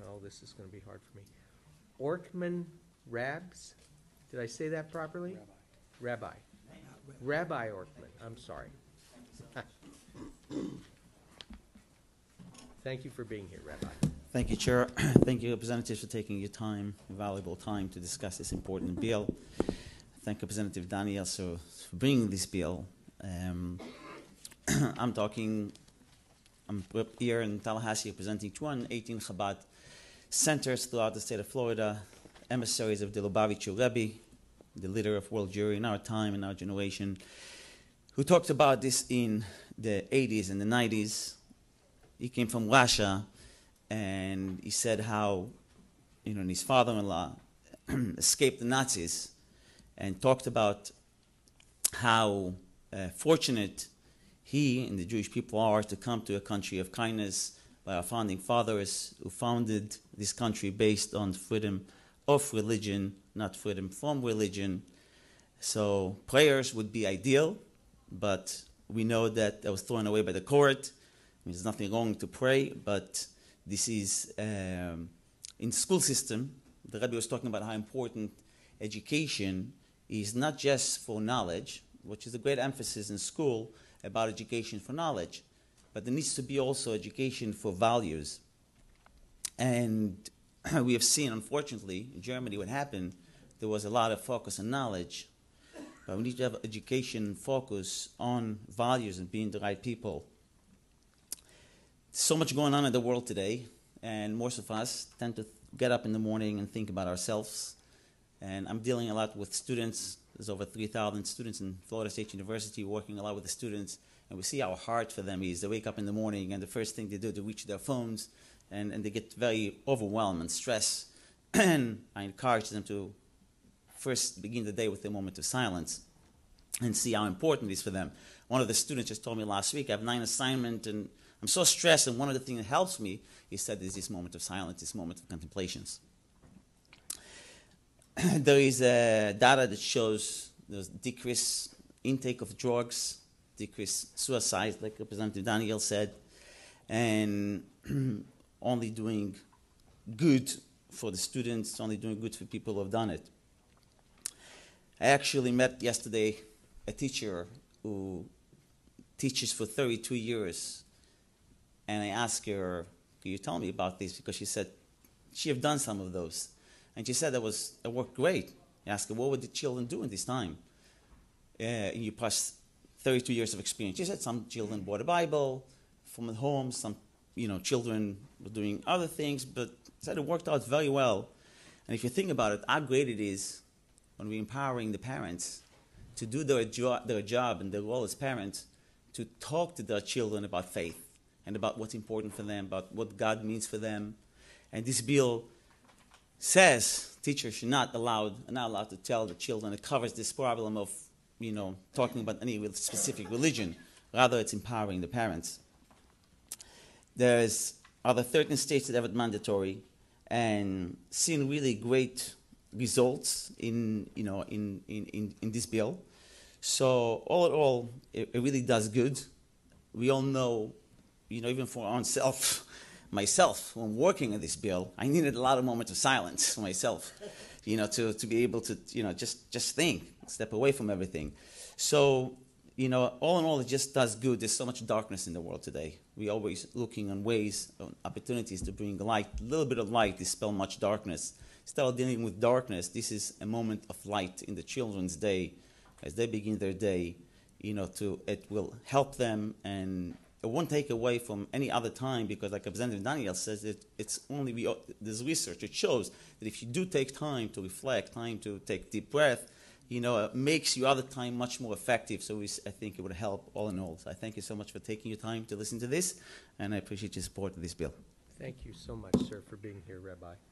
Oh, this is going to be hard for me. Oirechman Rabs? Did I say that properly? Rabbi. Rabbi Oirechman. I'm sorry. Thank you for being here, Rabbi. Thank you, Chair. Thank you, Representatives, for taking your time, valuable time, to discuss this important bill. Thank Representative Daniel for bringing this bill. I'm here in Tallahassee representing 218 Chabad centers throughout the state of Florida, emissaries of the Lubavitcher Rabbi, the leader of world Jewry in our time, in our generation, who talked about this in the 80s and the 90s. He came from Russia, and he said how, his father-in-law escaped the Nazis, and talked about how fortunate he and the Jewish people are to come to a country of kindness by our founding fathers who founded this country based on freedom of religion, not freedom from religion. So prayers would be ideal, but we know that was thrown away by the court. There's nothing wrong to pray, but this is, in the school system, the Rabbi was talking about how important education is, not just for knowledge, which is a great emphasis in school about education for knowledge, but there needs to be also education for values. And we have seen, unfortunately, in Germany what happened, there was a lot of focus on knowledge, but we need to have education focus on values and being the right people. So much going on in the world today, and most of us tend to get up in the morning and think about ourselves. And I'm dealing a lot with students. There's over 3,000 students in Florida State University, working a lot with the students, and we see how hard for them is. They wake up in the morning, and the first thing they do, they reach their phones, and they get very overwhelmed and stressed. And I encourage them to first begin the day with a moment of silence and see how important it is for them. One of the students just told me last week, I have 9 assignments, and I'm so stressed, and one of the things that helps me, he said, is this moment of silence, this moment of contemplations. There is data that shows there's decreased intake of drugs, decreased suicide, like Representative Daniel said, and only doing good for the students, only doing good for people who have done it. I actually met yesterday a teacher who teaches for 32 years, and I asked her, can you tell me about this? Because she said she have done some of those. And she said it worked great. I asked her, what would the children do in this time? You passed 32 years of experience. She said some children bought a Bible from home, some children were doing other things, but said it worked out very well. And if you think about it, how great it is when we're empowering the parents to do their job and their role as parents, to talk to their children about faith and about what's important for them, about what God means for them. And this bill says teachers should not allowed to tell the children. It covers this problem of talking about any specific religion. Rather, it's empowering the parents. There's other 13 states that have it mandatory, and seen really great results in this bill. So all in all, it really does good. We all know, even for our own self. Myself, when working on this bill, I needed a lot of moments of silence for myself, to be able to, just think, step away from everything. So, all in all, it just does good. There's so much darkness in the world today. We're always looking on ways, on opportunities to bring light, a little bit of light, dispel much darkness. Instead of dealing with darkness, this is a moment of light in the children's day, as they begin their day. It will help them, and it won't take away from any other time, because like Representative Daniel says, there's research that shows that if you do take time to reflect, time to take deep breath, it makes your other time much more effective. So I think it would help all in all. So I thank you so much for taking your time to listen to this, and I appreciate your support of this bill. Thank you so much, sir, for being here, Rabbi.